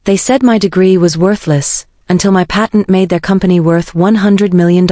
They said my degree was worthless, until my patent made their company worth $100 million.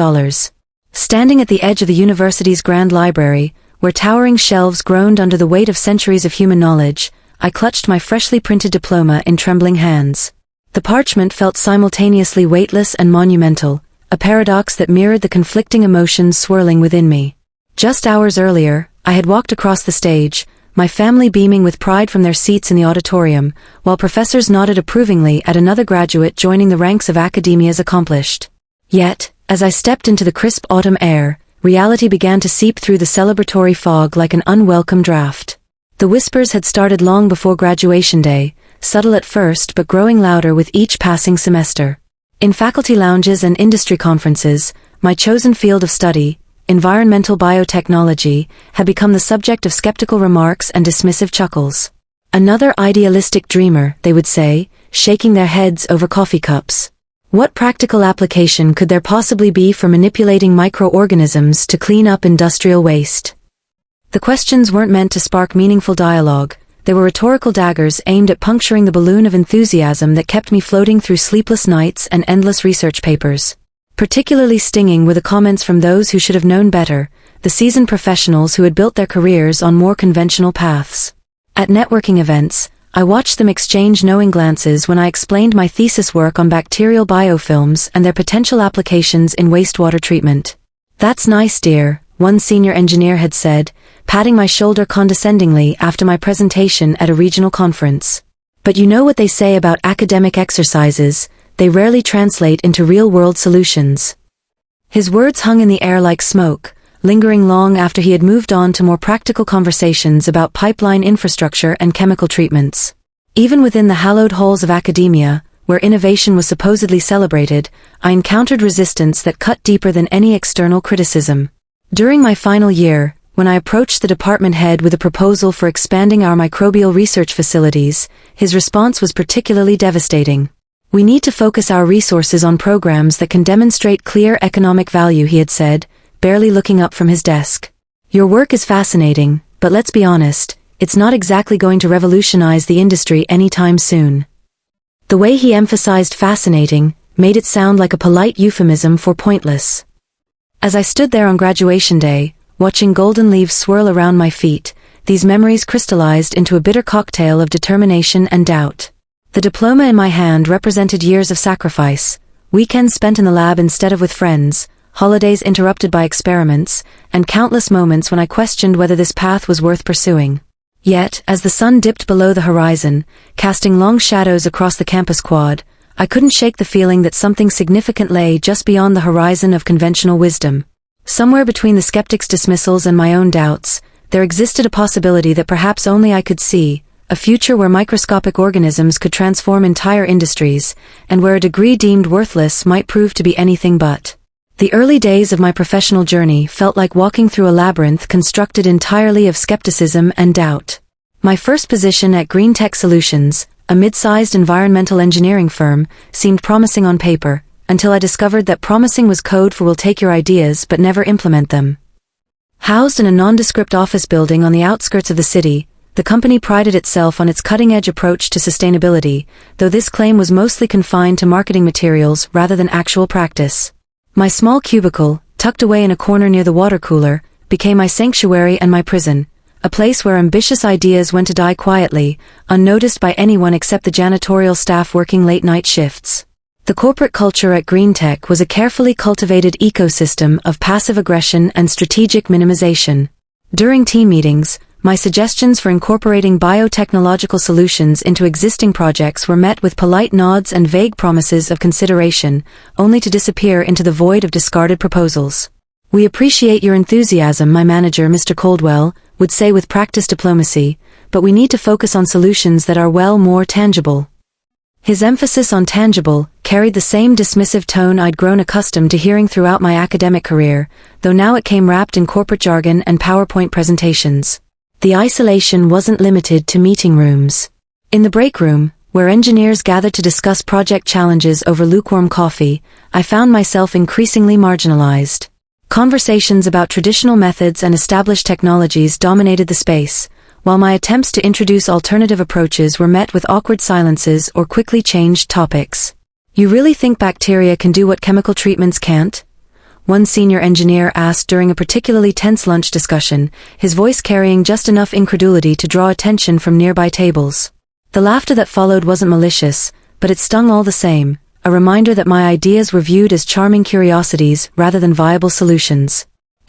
Standing at the edge of the university's grand library, where towering shelves groaned under the weight of centuries of human knowledge, I clutched my freshly printed diploma in trembling hands. The parchment felt simultaneously weightless and monumental, a paradox that mirrored the conflicting emotions swirling within me. Just hours earlier, I had walked across the stage, my family beaming with pride from their seats in the auditorium, while professors nodded approvingly at another graduate joining the ranks of academia's accomplished. Yet, as I stepped into the crisp autumn air, reality began to seep through the celebratory fog like an unwelcome draft. The whispers had started long before graduation day, subtle at first but growing louder with each passing semester. In faculty lounges and industry conferences, my chosen field of study, environmental biotechnology, had become the subject of skeptical remarks and dismissive chuckles. Another idealistic dreamer, they would say, shaking their heads over coffee cups. What practical application could there possibly be for manipulating microorganisms to clean up industrial waste? The questions weren't meant to spark meaningful dialogue. They were rhetorical daggers aimed at puncturing the balloon of enthusiasm that kept me floating through sleepless nights and endless research papers. Particularly stinging were the comments from those who should have known better, the seasoned professionals who had built their careers on more conventional paths. At networking events, I watched them exchange knowing glances when I explained my thesis work on bacterial biofilms and their potential applications in wastewater treatment. "That's nice, dear," one senior engineer had said, patting my shoulder condescendingly after my presentation at a regional conference. "But you know what they say about academic exercises, they rarely translate into real-world solutions." His words hung in the air like smoke, lingering long after he had moved on to more practical conversations about pipeline infrastructure and chemical treatments. Even within the hallowed halls of academia, where innovation was supposedly celebrated, I encountered resistance that cut deeper than any external criticism. During my final year, when I approached the department head with a proposal for expanding our microbial research facilities, his response was particularly devastating. "We need to focus our resources on programs that can demonstrate clear economic value," he had said, barely looking up from his desk. "Your work is fascinating, but let's be honest, it's not exactly going to revolutionize the industry anytime soon." The way he emphasized fascinating made it sound like a polite euphemism for pointless. As I stood there on graduation day, watching golden leaves swirl around my feet, these memories crystallized into a bitter cocktail of determination and doubt. The diploma in my hand represented years of sacrifice, weekends spent in the lab instead of with friends, holidays interrupted by experiments, and countless moments when I questioned whether this path was worth pursuing. Yet, as the sun dipped below the horizon, casting long shadows across the campus quad, I couldn't shake the feeling that something significant lay just beyond the horizon of conventional wisdom. Somewhere between the skeptic's dismissals and my own doubts, there existed a possibility that perhaps only I could see, a future where microscopic organisms could transform entire industries, and where a degree deemed worthless might prove to be anything but. The early days of my professional journey felt like walking through a labyrinth constructed entirely of skepticism and doubt. My first position at Green Tech Solutions, a mid-sized environmental engineering firm, seemed promising on paper, until I discovered that promising was code for "we'll take your ideas but never implement them." Housed in a nondescript office building on the outskirts of the city, the company prided itself on its cutting-edge approach to sustainability, though this claim was mostly confined to marketing materials rather than actual practice. My small cubicle, tucked away in a corner near the water cooler, became my sanctuary and my prison, a place where ambitious ideas went to die quietly, unnoticed by anyone except the janitorial staff working late-night shifts. The corporate culture at Green Tech was a carefully cultivated ecosystem of passive aggression and strategic minimization. During team meetings, my suggestions for incorporating biotechnological solutions into existing projects were met with polite nods and vague promises of consideration, only to disappear into the void of discarded proposals. "We appreciate your enthusiasm," my manager, Mr. Coldwell, would say with practiced diplomacy, "but we need to focus on solutions that are more tangible." His emphasis on tangible carried the same dismissive tone I'd grown accustomed to hearing throughout my academic career, though now it came wrapped in corporate jargon and PowerPoint presentations. The isolation wasn't limited to meeting rooms. In the break room, where engineers gathered to discuss project challenges over lukewarm coffee, I found myself increasingly marginalized. Conversations about traditional methods and established technologies dominated the space, while my attempts to introduce alternative approaches were met with awkward silences or quickly changed topics. "You really think bacteria can do what chemical treatments can't?" one senior engineer asked during a particularly tense lunch discussion, his voice carrying just enough incredulity to draw attention from nearby tables. The laughter that followed wasn't malicious, but it stung all the same, a reminder that my ideas were viewed as charming curiosities rather than viable solutions.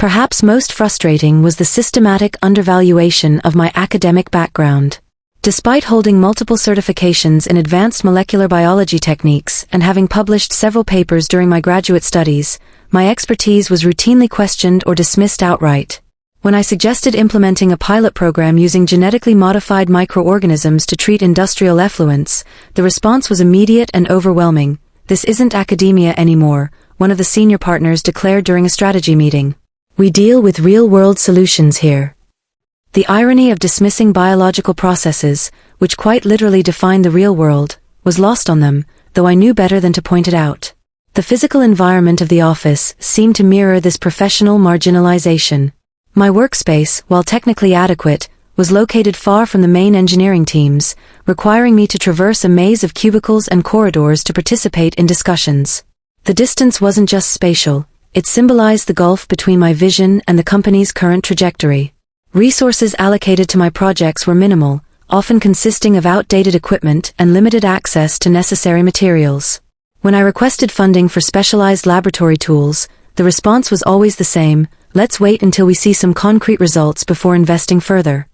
Perhaps most frustrating was the systematic undervaluation of my academic background. Despite holding multiple certifications in advanced molecular biology techniques and having published several papers during my graduate studies, my expertise was routinely questioned or dismissed outright. When I suggested implementing a pilot program using genetically modified microorganisms to treat industrial effluents, the response was immediate and overwhelming. "This isn't academia anymore," one of the senior partners declared during a strategy meeting. "We deal with real-world solutions here." The irony of dismissing biological processes, which quite literally define the real world, was lost on them, though I knew better than to point it out. The physical environment of the office seemed to mirror this professional marginalization. My workspace, while technically adequate, was located far from the main engineering teams, requiring me to traverse a maze of cubicles and corridors to participate in discussions. The distance wasn't just spatial, it symbolized the gulf between my vision and the company's current trajectory. Resources allocated to my projects were minimal, often consisting of outdated equipment and limited access to necessary materials. When I requested funding for specialized laboratory tools, the response was always the same: "Let's wait until we see some concrete results before investing further."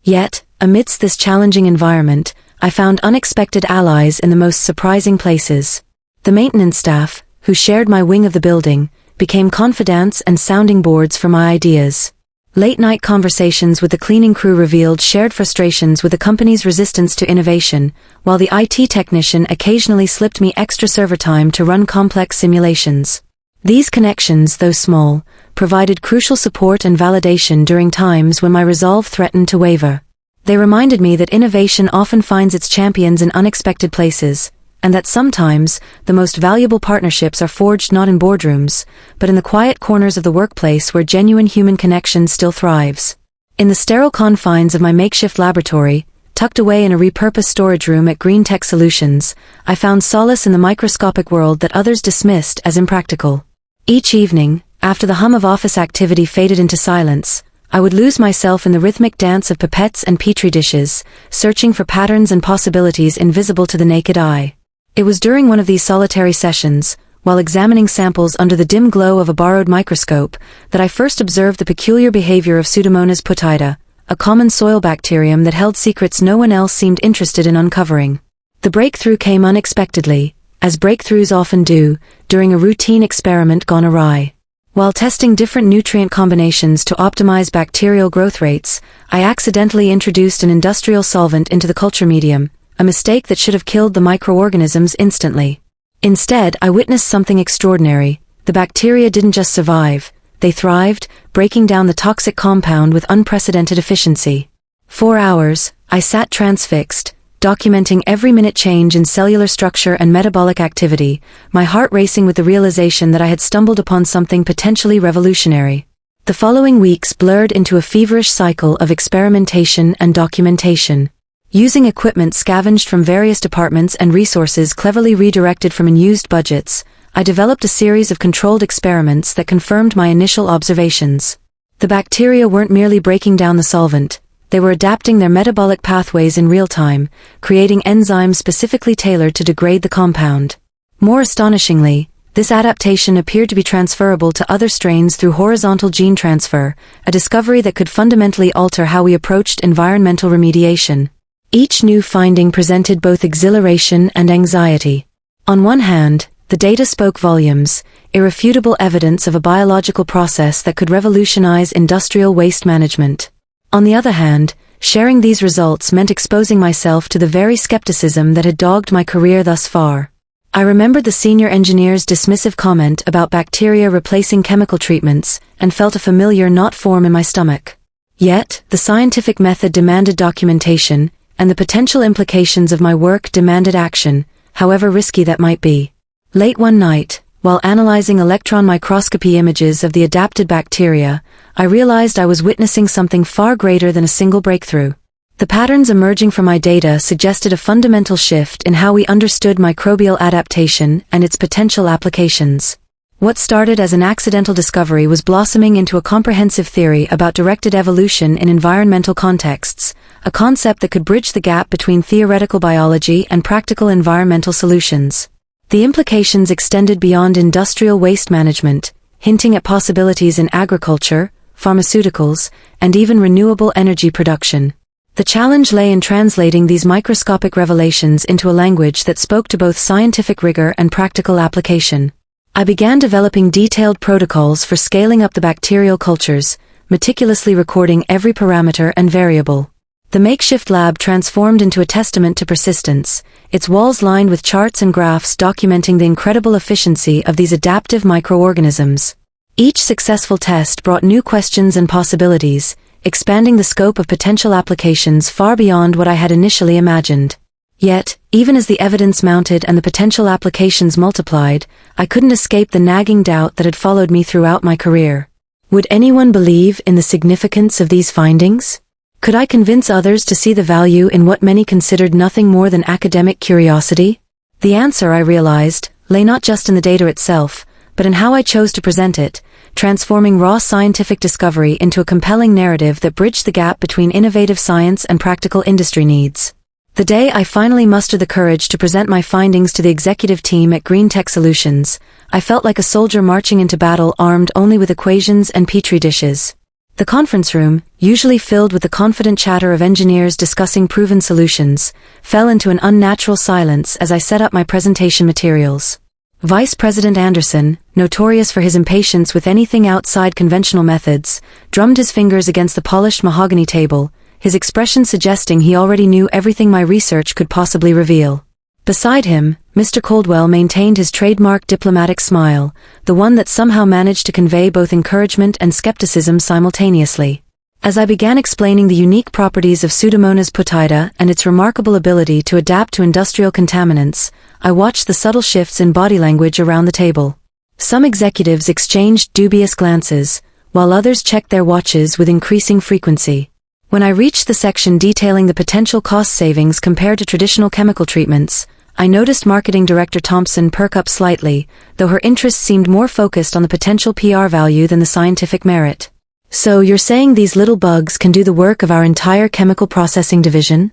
Yet, amidst this challenging environment, I found unexpected allies in the most surprising places. The maintenance staff, who shared my wing of the building, became confidants and sounding boards for my ideas. Late-night conversations with the cleaning crew revealed shared frustrations with the company's resistance to innovation, while the IT technician occasionally slipped me extra server time to run complex simulations. These connections, though small, provided crucial support and validation during times when my resolve threatened to waver. They reminded me that innovation often finds its champions in unexpected places, and that sometimes, the most valuable partnerships are forged not in boardrooms, but in the quiet corners of the workplace where genuine human connection still thrives. In the sterile confines of my makeshift laboratory, tucked away in a repurposed storage room at Green Tech Solutions, I found solace in the microscopic world that others dismissed as impractical. Each evening, after the hum of office activity faded into silence, I would lose myself in the rhythmic dance of pipettes and petri dishes, searching for patterns and possibilities invisible to the naked eye. It was during one of these solitary sessions, while examining samples under the dim glow of a borrowed microscope, that I first observed the peculiar behavior of Pseudomonas putida, a common soil bacterium that held secrets no one else seemed interested in uncovering. The breakthrough came unexpectedly, as breakthroughs often do, during a routine experiment gone awry. While testing different nutrient combinations to optimize bacterial growth rates, I accidentally introduced an industrial solvent into the culture medium, a mistake that should have killed the microorganisms instantly. Instead, I witnessed something extraordinary. The bacteria didn't just survive, they thrived, breaking down the toxic compound with unprecedented efficiency. 4 hours, I sat transfixed, documenting every minute change in cellular structure and metabolic activity, my heart racing with the realization that I had stumbled upon something potentially revolutionary. The following weeks blurred into a feverish cycle of experimentation and documentation. Using equipment scavenged from various departments and resources cleverly redirected from unused budgets, I developed a series of controlled experiments that confirmed my initial observations. The bacteria weren't merely breaking down the solvent, they were adapting their metabolic pathways in real time, creating enzymes specifically tailored to degrade the compound. More astonishingly, this adaptation appeared to be transferable to other strains through horizontal gene transfer, a discovery that could fundamentally alter how we approached environmental remediation. Each new finding presented both exhilaration and anxiety. On one hand, the data spoke volumes, irrefutable evidence of a biological process that could revolutionize industrial waste management. On the other hand, sharing these results meant exposing myself to the very skepticism that had dogged my career thus far. I remembered the senior engineer's dismissive comment about bacteria replacing chemical treatments, and felt a familiar knot form in my stomach. Yet, the scientific method demanded documentation, and the potential implications of my work demanded action, however risky that might be. Late one night, While analyzing electron microscopy images of the adapted bacteria, I realized I was witnessing something far greater than a single breakthrough. The patterns emerging from my data suggested a fundamental shift in how we understood microbial adaptation and its potential applications. What started as an accidental discovery was blossoming into a comprehensive theory about directed evolution in environmental contexts, a concept that could bridge the gap between theoretical biology and practical environmental solutions. The implications extended beyond industrial waste management, hinting at possibilities in agriculture, pharmaceuticals, and even renewable energy production. The challenge lay in translating these microscopic revelations into a language that spoke to both scientific rigor and practical application. I began developing detailed protocols for scaling up the bacterial cultures, meticulously recording every parameter and variable. The makeshift lab transformed into a testament to persistence, its walls lined with charts and graphs documenting the incredible efficiency of these adaptive microorganisms. Each successful test brought new questions and possibilities, expanding the scope of potential applications far beyond what I had initially imagined. Yet, even as the evidence mounted and the potential applications multiplied, I couldn't escape the nagging doubt that had followed me throughout my career. Would anyone believe in the significance of these findings? Could I convince others to see the value in what many considered nothing more than academic curiosity? The answer, I realized, lay not just in the data itself, but in how I chose to present it, transforming raw scientific discovery into a compelling narrative that bridged the gap between innovative science and practical industry needs. The day I finally mustered the courage to present my findings to the executive team at Green Tech Solutions, I felt like a soldier marching into battle armed only with equations and petri dishes. The conference room, usually filled with the confident chatter of engineers discussing proven solutions, fell into an unnatural silence as I set up my presentation materials. Vice President Anderson, notorious for his impatience with anything outside conventional methods, drummed his fingers against the polished mahogany table, his expression suggesting he already knew everything my research could possibly reveal. Beside him, Mr. Coldwell maintained his trademark diplomatic smile, the one that somehow managed to convey both encouragement and skepticism simultaneously. As I began explaining the unique properties of Pseudomonas putida and its remarkable ability to adapt to industrial contaminants, I watched the subtle shifts in body language around the table. Some executives exchanged dubious glances, while others checked their watches with increasing frequency. When I reached the section detailing the potential cost savings compared to traditional chemical treatments, I noticed Marketing Director Thompson perk up slightly, though her interest seemed more focused on the potential PR value than the scientific merit. So you're saying these little bugs can do the work of our entire chemical processing division?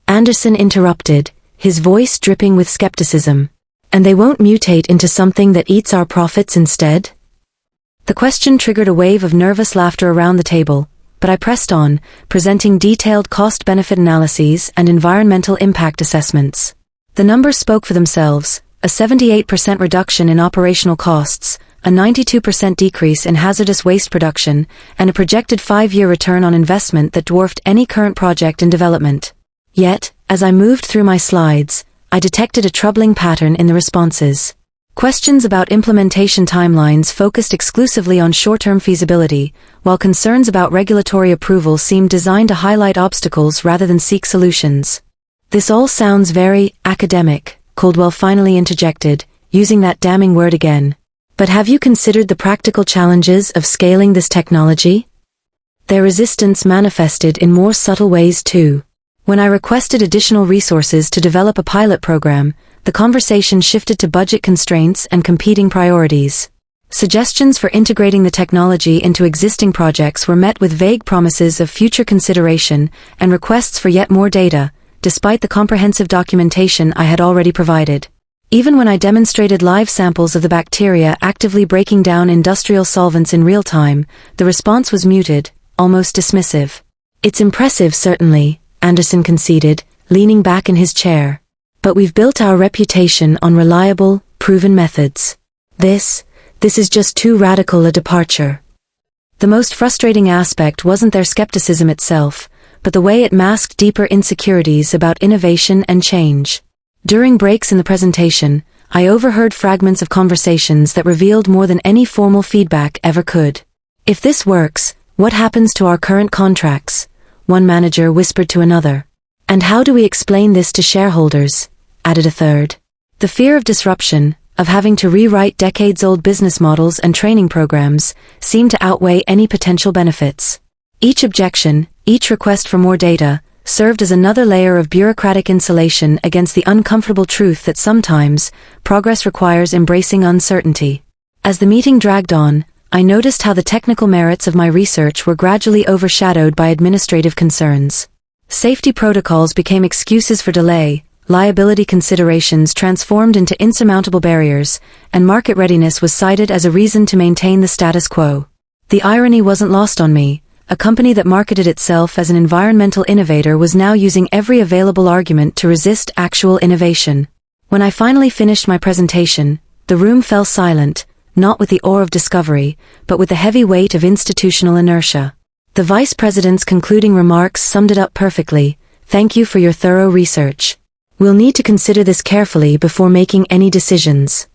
Anderson interrupted, his voice dripping with skepticism. And they won't mutate into something that eats our profits instead? The question triggered a wave of nervous laughter around the table, but I pressed on, presenting detailed cost-benefit analyses and environmental impact assessments. The numbers spoke for themselves: a 78% reduction in operational costs, a 92% decrease in hazardous waste production, and a projected 5-year return on investment that dwarfed any current project in development. Yet, as I moved through my slides, I detected a troubling pattern in the responses. Questions about implementation timelines focused exclusively on short-term feasibility, while concerns about regulatory approval seemed designed to highlight obstacles rather than seek solutions. This all sounds very academic, Coldwell finally interjected, using that damning word again. But have you considered the practical challenges of scaling this technology? Their resistance manifested in more subtle ways too. When I requested additional resources to develop a pilot program, the conversation shifted to budget constraints and competing priorities. Suggestions for integrating the technology into existing projects were met with vague promises of future consideration and requests for yet more data, despite the comprehensive documentation I had already provided. Even when I demonstrated live samples of the bacteria actively breaking down industrial solvents in real time, the response was muted, almost dismissive. It's impressive, certainly, Anderson conceded, leaning back in his chair. But we've built our reputation on reliable, proven methods. This is just too radical a departure. The most frustrating aspect wasn't their skepticism itself, but the way it masked deeper insecurities about innovation and change. During breaks in the presentation, I overheard fragments of conversations that revealed more than any formal feedback ever could. If this works, what happens to our current contracts? One manager whispered to another. And how do we explain this to shareholders? Added a third. The fear of disruption, of having to rewrite decades-old business models and training programs, seemed to outweigh any potential benefits. Each objection, each request for more data, served as another layer of bureaucratic insulation against the uncomfortable truth that sometimes, progress requires embracing uncertainty. As the meeting dragged on, I noticed how the technical merits of my research were gradually overshadowed by administrative concerns. Safety protocols became excuses for delay, liability considerations transformed into insurmountable barriers, and market readiness was cited as a reason to maintain the status quo. The irony wasn't lost on me. A company that marketed itself as an environmental innovator was now using every available argument to resist actual innovation. When I finally finished my presentation, the room fell silent, not with the awe of discovery, but with the heavy weight of institutional inertia. The vice president's concluding remarks summed it up perfectly. "Thank you for your thorough research. We'll need to consider this carefully before making any decisions."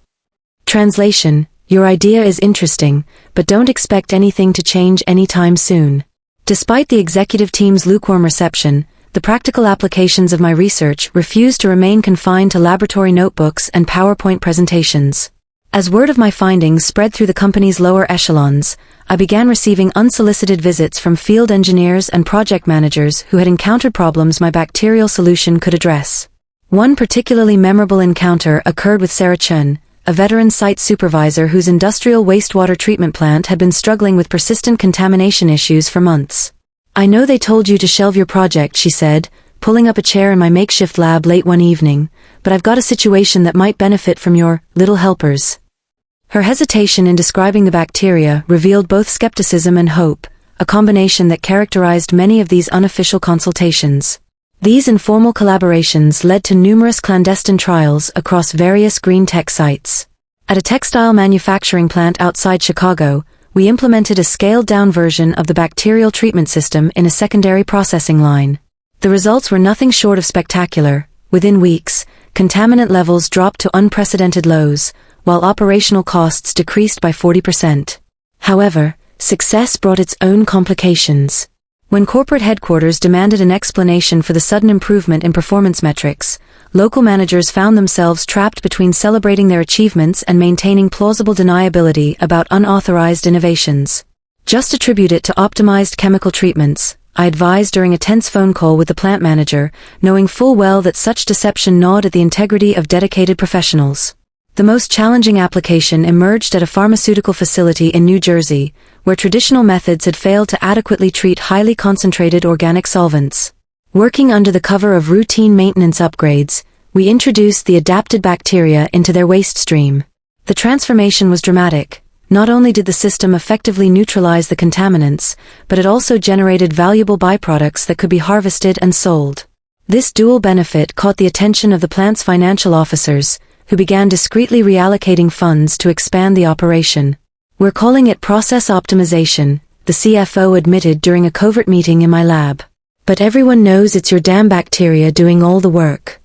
Translation: Your idea is interesting, but don't expect anything to change anytime soon. Despite the executive team's lukewarm reception, the practical applications of my research refused to remain confined to laboratory notebooks and PowerPoint presentations. As word of my findings spread through the company's lower echelons, I began receiving unsolicited visits from field engineers and project managers who had encountered problems my bacterial solution could address. One particularly memorable encounter occurred with Sarah Chen, a veteran site supervisor whose industrial wastewater treatment plant had been struggling with persistent contamination issues for months. "I know they told you to shelve your project," she said, pulling up a chair in my makeshift lab late one evening, "but I've got a situation that might benefit from your little helpers." Her hesitation in describing the bacteria revealed both skepticism and hope, a combination that characterized many of these unofficial consultations. These informal collaborations led to numerous clandestine trials across various green tech sites. At a textile manufacturing plant outside Chicago, we implemented a scaled-down version of the bacterial treatment system in a secondary processing line. The results were nothing short of spectacular. Within weeks, contaminant levels dropped to unprecedented lows, while operational costs decreased by 40%. However, success brought its own complications. When corporate headquarters demanded an explanation for the sudden improvement in performance metrics, local managers found themselves trapped between celebrating their achievements and maintaining plausible deniability about unauthorized innovations. "Just attribute it to optimized chemical treatments," I advised during a tense phone call with the plant manager, knowing full well that such deception gnawed at the integrity of dedicated professionals. The most challenging application emerged at a pharmaceutical facility in New Jersey, where traditional methods had failed to adequately treat highly concentrated organic solvents. Working under the cover of routine maintenance upgrades, we introduced the adapted bacteria into their waste stream. The transformation was dramatic. Not only did the system effectively neutralize the contaminants, but it also generated valuable byproducts that could be harvested and sold. This dual benefit caught the attention of the plant's financial officers, who began discreetly reallocating funds to expand the operation. "We're calling it process optimization," the CFO admitted during a covert meeting in my lab. "But everyone knows it's your damn bacteria doing all the work."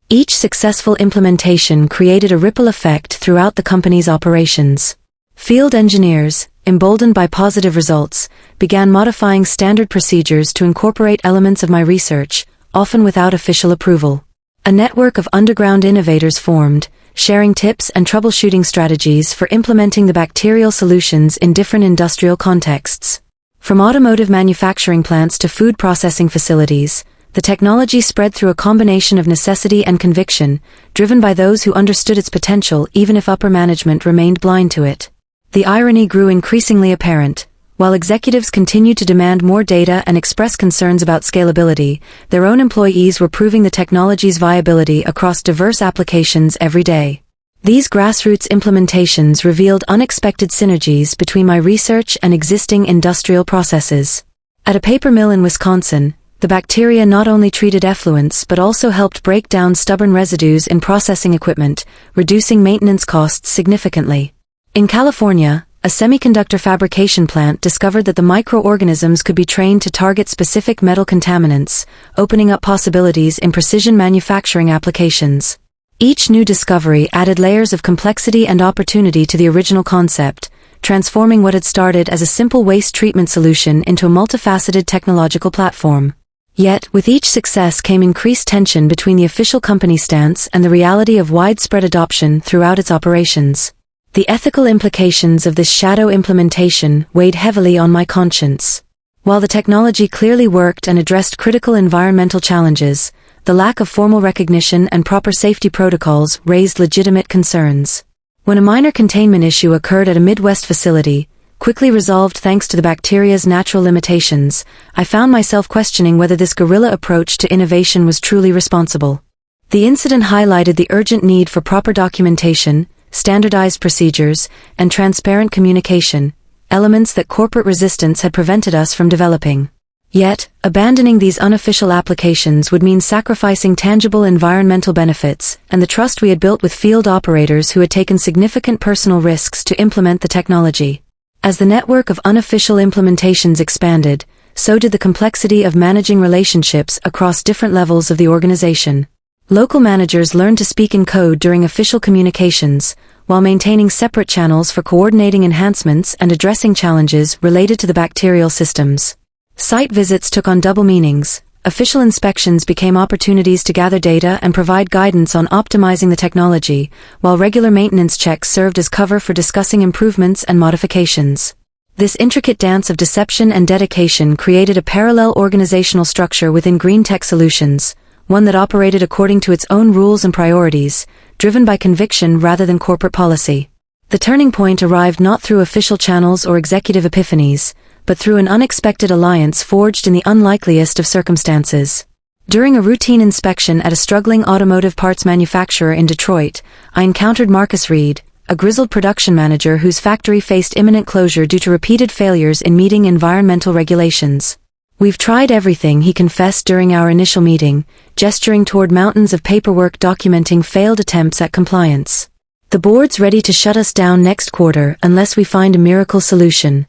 Each successful implementation created a ripple effect throughout the company's operations. Field engineers, emboldened by positive results, began modifying standard procedures to incorporate elements of my research, often without official approval. A network of underground innovators formed, sharing tips and troubleshooting strategies for implementing the bacterial solutions in different industrial contexts. From automotive manufacturing plants to food processing facilities, the technology spread through a combination of necessity and conviction, driven by those who understood its potential even if upper management remained blind to it. The irony grew increasingly apparent. While executives continued to demand more data and express concerns about scalability, their own employees were proving the technology's viability across diverse applications every day. These grassroots implementations revealed unexpected synergies between my research and existing industrial processes. At a paper mill in Wisconsin, the bacteria not only treated effluents but also helped break down stubborn residues in processing equipment, reducing maintenance costs significantly. In California, a semiconductor fabrication plant discovered that the microorganisms could be trained to target specific metal contaminants, opening up possibilities in precision manufacturing applications. Each new discovery added layers of complexity and opportunity to the original concept, transforming what had started as a simple waste treatment solution into a multifaceted technological platform. Yet, with each success came increased tension between the official company stance and the reality of widespread adoption throughout its operations. The ethical implications of this shadow implementation weighed heavily on my conscience. While the technology clearly worked and addressed critical environmental challenges, the lack of formal recognition and proper safety protocols raised legitimate concerns. When a minor containment issue occurred at a Midwest facility, quickly resolved thanks to the bacteria's natural limitations, I found myself questioning whether this guerrilla approach to innovation was truly responsible. The incident highlighted the urgent need for proper documentation, standardized procedures, and transparent communication, elements that corporate resistance had prevented us from developing. Yet, abandoning these unofficial applications would mean sacrificing tangible environmental benefits and the trust we had built with field operators who had taken significant personal risks to implement the technology. As the network of unofficial implementations expanded, so did the complexity of managing relationships across different levels of the organization. Local managers learned to speak in code during official communications, while maintaining separate channels for coordinating enhancements and addressing challenges related to the bacterial systems. Site visits took on double meanings. Official inspections became opportunities to gather data and provide guidance on optimizing the technology, while regular maintenance checks served as cover for discussing improvements and modifications. This intricate dance of deception and dedication created a parallel organizational structure within Green Tech Solutions, one that operated according to its own rules and priorities, driven by conviction rather than corporate policy. The turning point arrived not through official channels or executive epiphanies, but through an unexpected alliance forged in the unlikeliest of circumstances. During a routine inspection at a struggling automotive parts manufacturer in Detroit, I encountered Marcus Reed, a grizzled production manager whose factory faced imminent closure due to repeated failures in meeting environmental regulations. "We've tried everything," he confessed during our initial meeting, gesturing toward mountains of paperwork documenting failed attempts at compliance. "The board's ready to shut us down next quarter unless we find a miracle solution."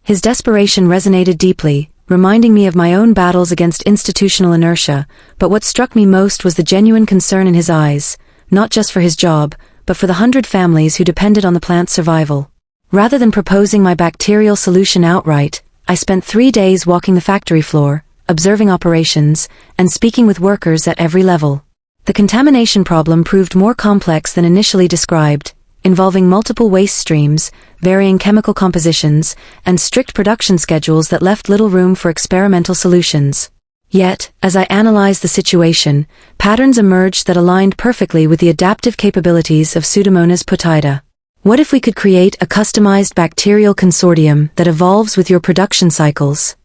His desperation resonated deeply, reminding me of my own battles against institutional inertia, but what struck me most was the genuine concern in his eyes, not just for his job, but for the 100 families who depended on the plant's survival. Rather than proposing my bacterial solution outright, I spent 3 days walking the factory floor, observing operations, and speaking with workers at every level. The contamination problem proved more complex than initially described, involving multiple waste streams, varying chemical compositions, and strict production schedules that left little room for experimental solutions. Yet, as I analyzed the situation, patterns emerged that aligned perfectly with the adaptive capabilities of Pseudomonas putida. What if we could create a customized bacterial consortium that evolves with your production cycles?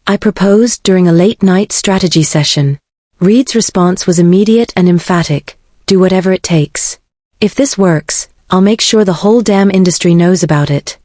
I proposed during a late-night strategy session. Reed's response was immediate and emphatic: "Do whatever it takes. If this works, I'll make sure the whole damn industry knows about it."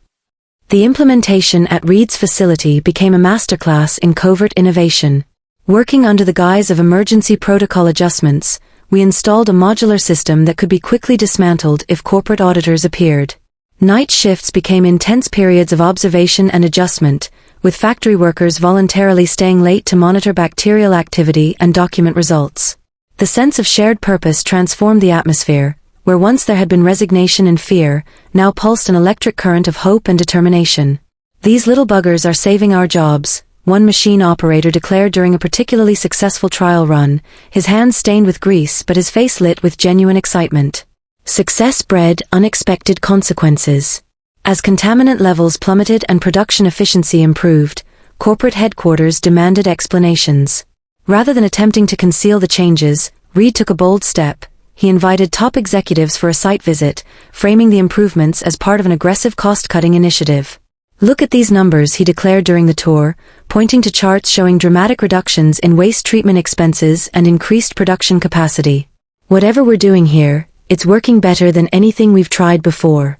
The implementation at Reed's facility became a masterclass in covert innovation. Working under the guise of emergency protocol adjustments, we installed a modular system that could be quickly dismantled if corporate auditors appeared. Night shifts became intense periods of observation and adjustment, with factory workers voluntarily staying late to monitor bacterial activity and document results. The sense of shared purpose transformed the atmosphere, where once there had been resignation and fear, now pulsed an electric current of hope and determination. "These little buggers are saving our jobs," one machine operator declared during a particularly successful trial run, his hands stained with grease but his face lit with genuine excitement. Success bred unexpected consequences. As contaminant levels plummeted and production efficiency improved, corporate headquarters demanded explanations. Rather than attempting to conceal the changes, Reed took a bold step. He invited top executives for a site visit, framing the improvements as part of an aggressive cost-cutting initiative. "Look at these numbers," he declared during the tour, pointing to charts showing dramatic reductions in waste treatment expenses and increased production capacity. "Whatever we're doing here, it's working better than anything we've tried before."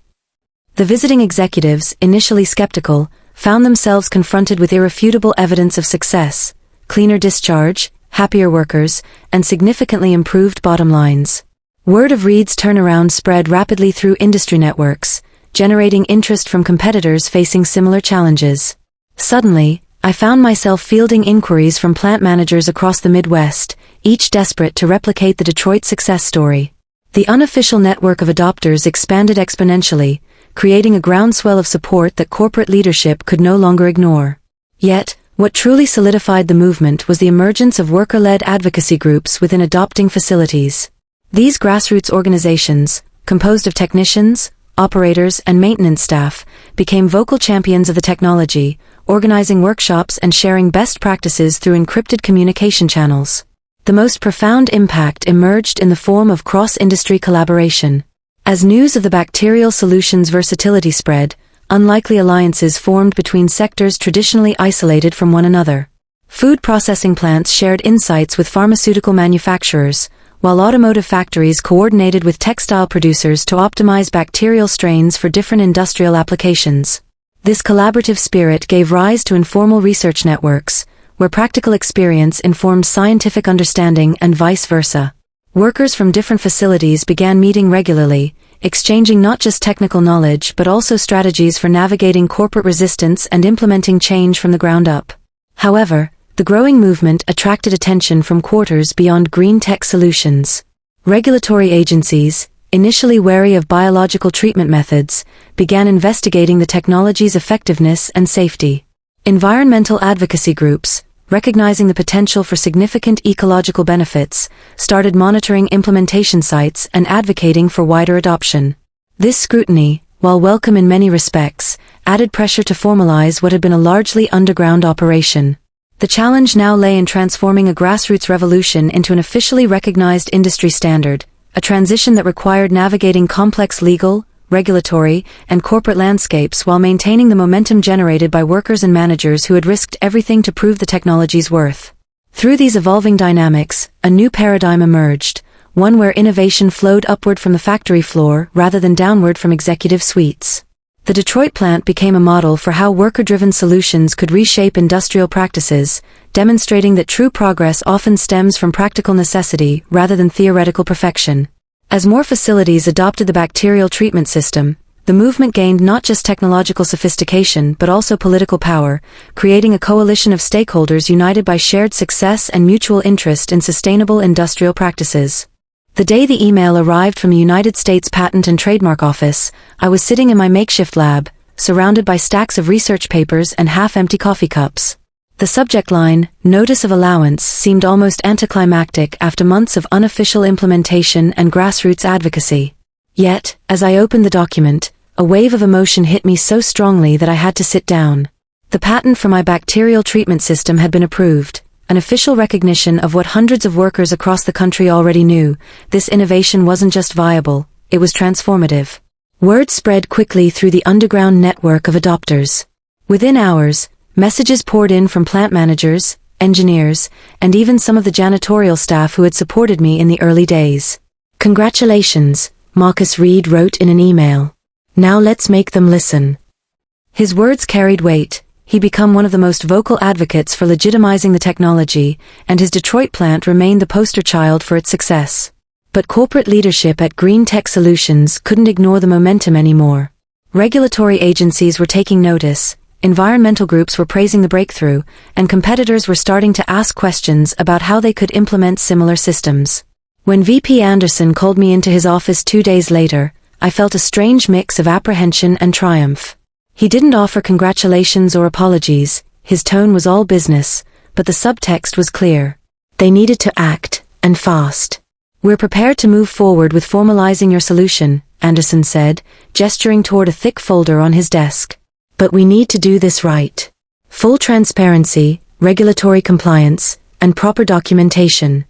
The visiting executives, initially skeptical, found themselves confronted with irrefutable evidence of success: cleaner discharge, happier workers, and significantly improved bottom lines. Word of Reed's turnaround spread rapidly through industry networks, generating interest from competitors facing similar challenges. Suddenly, I found myself fielding inquiries from plant managers across the Midwest, each desperate to replicate the Detroit success story. The unofficial network of adopters expanded exponentially, creating a groundswell of support that corporate leadership could no longer ignore. Yet, What truly solidified the movement was the emergence of worker-led advocacy groups within adopting facilities. These grassroots organizations, composed of technicians, operators, and maintenance staff, became vocal champions of the technology, organizing workshops and sharing best practices through encrypted communication channels. The most profound impact emerged in the form of cross-industry collaboration. As news of the bacterial solution's versatility spread, unlikely alliances formed between sectors traditionally isolated from one another. Food processing plants shared insights with pharmaceutical manufacturers, while automotive factories coordinated with textile producers to optimize bacterial strains for different industrial applications. This collaborative spirit gave rise to informal research networks, where practical experience informed scientific understanding and vice versa. Workers from different facilities began meeting regularly, exchanging not just technical knowledge but also strategies for navigating corporate resistance and implementing change from the ground up. However, the growing movement attracted attention from quarters beyond green tech solutions. Regulatory agencies, initially wary of biological treatment methods, began investigating the technology's effectiveness and safety. Environmental advocacy groups, recognizing the potential for significant ecological benefits, started monitoring implementation sites and advocating for wider adoption. This scrutiny, while welcome in many respects, added pressure to formalize what had been a largely underground operation. The challenge now lay in transforming a grassroots revolution into an officially recognized industry standard, a transition that required navigating complex legal, regulatory, and corporate landscapes while maintaining the momentum generated by workers and managers who had risked everything to prove the technology's worth. Through these evolving dynamics, a new paradigm emerged, one where innovation flowed upward from the factory floor rather than downward from executive suites. The Detroit plant became a model for how worker-driven solutions could reshape industrial practices, demonstrating that true progress often stems from practical necessity rather than theoretical perfection. As more facilities adopted the bacterial treatment system, the movement gained not just technological sophistication but also political power, creating a coalition of stakeholders united by shared success and mutual interest in sustainable industrial practices. The day the email arrived from the United States Patent and Trademark Office, I was sitting in my makeshift lab, surrounded by stacks of research papers and half-empty coffee cups. The subject line, Notice of Allowance, seemed almost anticlimactic after months of unofficial implementation and grassroots advocacy. Yet, as I opened the document, a wave of emotion hit me so strongly that I had to sit down. The patent for my bacterial treatment system had been approved, an official recognition of what hundreds of workers across the country already knew. This innovation wasn't just viable, it was transformative. Word spread quickly through the underground network of adopters. Within hours, messages poured in from plant managers, engineers, and even some of the janitorial staff who had supported me in the early days. "Congratulations," Marcus Reed wrote in an email. "Now let's make them listen." His words carried weight. He became one of the most vocal advocates for legitimizing the technology, and his Detroit plant remained the poster child for its success. But corporate leadership at Green Tech Solutions couldn't ignore the momentum anymore. Regulatory agencies were taking notice, environmental groups were praising the breakthrough, and competitors were starting to ask questions about how they could implement similar systems. When VP Anderson called me into his office 2 days later, I felt a strange mix of apprehension and triumph. He didn't offer congratulations or apologies, his tone was all business, but the subtext was clear. They needed to act, and fast. "We're prepared to move forward with formalizing your solution," Anderson said, gesturing toward a thick folder on his desk. "But we need to do this right. Full transparency, regulatory compliance, and proper documentation."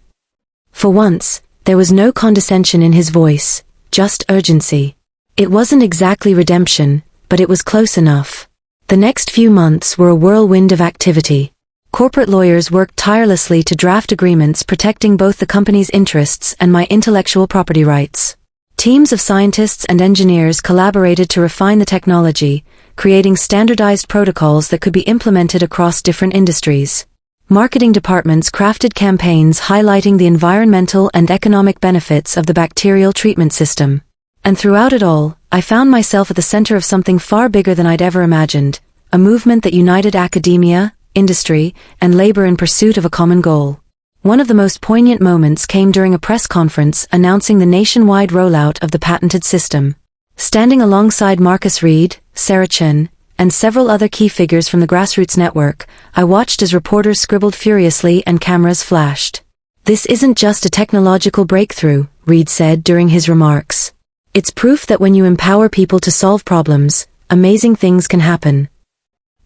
For once, there was no condescension in his voice, just urgency. It wasn't exactly redemption, but it was close enough. The next few months were a whirlwind of activity. Corporate lawyers worked tirelessly to draft agreements protecting both the company's interests and my intellectual property rights. Teams of scientists and engineers collaborated to refine the technology, creating standardized protocols that could be implemented across different industries. Marketing departments crafted campaigns highlighting the environmental and economic benefits of the bacterial treatment system. And throughout it all, I found myself at the center of something far bigger than I'd ever imagined, a movement that united academia, industry, and labor in pursuit of a common goal. One of the most poignant moments came during a press conference announcing the nationwide rollout of the patented system. Standing alongside Marcus Reed, Sarah Chen, and several other key figures from the Grassroots network, I watched as reporters scribbled furiously and cameras flashed. "This isn't just a technological breakthrough," Reed said during his remarks. "It's proof that when you empower people to solve problems, amazing things can happen."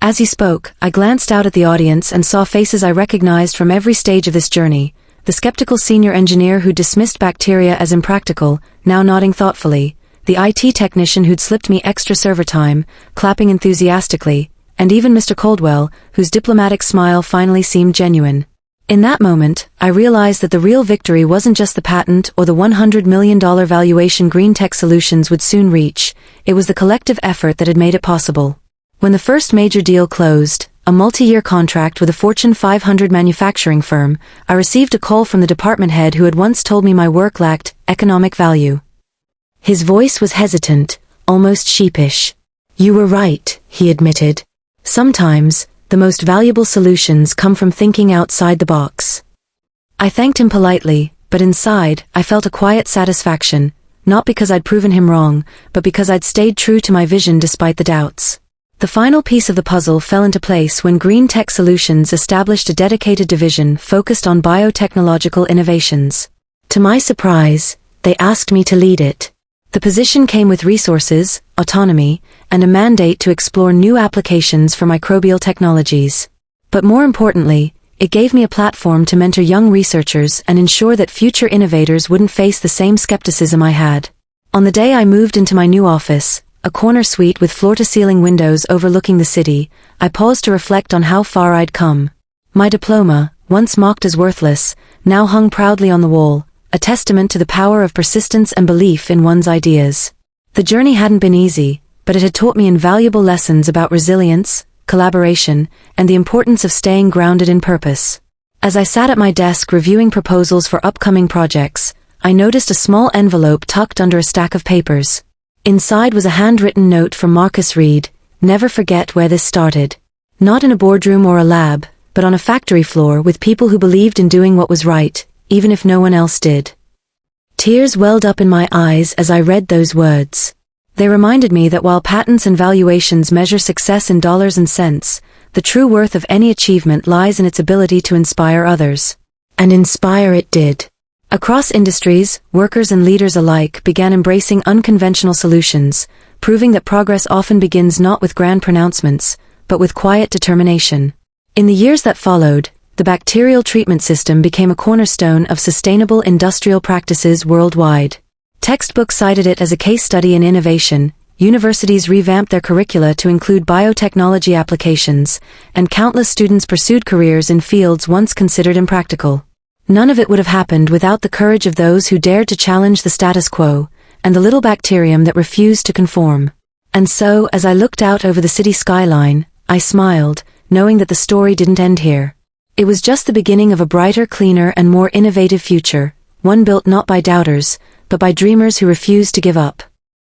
As he spoke, I glanced out at the audience and saw faces I recognized from every stage of this journey. The skeptical senior engineer who dismissed bacteria as impractical, now nodding thoughtfully, the IT technician who'd slipped me extra server time, clapping enthusiastically, and even Mr. Coldwell, whose diplomatic smile finally seemed genuine. In that moment, I realized that the real victory wasn't just the patent or the $100 million valuation green tech solutions would soon reach, it was the collective effort that had made it possible. When the first major deal closed, a multi-year contract with a Fortune 500 manufacturing firm, I received a call from the department head who had once told me my work lacked economic value. His voice was hesitant, almost sheepish. "You were right," he admitted. "Sometimes, the most valuable solutions come from thinking outside the box." I thanked him politely, but inside, I felt a quiet satisfaction, not because I'd proven him wrong, but because I'd stayed true to my vision despite the doubts. The final piece of the puzzle fell into place when Green Tech Solutions established a dedicated division focused on biotechnological innovations. To my surprise, they asked me to lead it. The position came with resources, autonomy, and a mandate to explore new applications for microbial technologies. But more importantly, it gave me a platform to mentor young researchers and ensure that future innovators wouldn't face the same skepticism I had. On the day I moved into my new office, a corner suite with floor-to-ceiling windows overlooking the city, I paused to reflect on how far I'd come. My diploma, once mocked as worthless, now hung proudly on the wall, a testament to the power of persistence and belief in one's ideas. The journey hadn't been easy, but it had taught me invaluable lessons about resilience, collaboration, and the importance of staying grounded in purpose. As I sat at my desk reviewing proposals for upcoming projects, I noticed a small envelope tucked under a stack of papers. Inside was a handwritten note from Marcus Reed: "Never forget where this started." Not in a boardroom or a lab, but on a factory floor with people who believed in doing what was right, even if no one else did. Tears welled up in my eyes as I read those words. They reminded me that while patents and valuations measure success in dollars and cents, the true worth of any achievement lies in its ability to inspire others. And inspire it did. Across industries, workers and leaders alike began embracing unconventional solutions, proving that progress often begins not with grand pronouncements, but with quiet determination. In the years that followed, the bacterial treatment system became a cornerstone of sustainable industrial practices worldwide. Textbooks cited it as a case study in innovation, universities revamped their curricula to include biotechnology applications, and countless students pursued careers in fields once considered impractical. None of it would have happened without the courage of those who dared to challenge the status quo, and the little bacterium that refused to conform. And so, as I looked out over the city skyline, I smiled, knowing that the story didn't end here. It was just the beginning of a brighter, cleaner, and more innovative future, one built not by doubters, but by dreamers who refused to give up.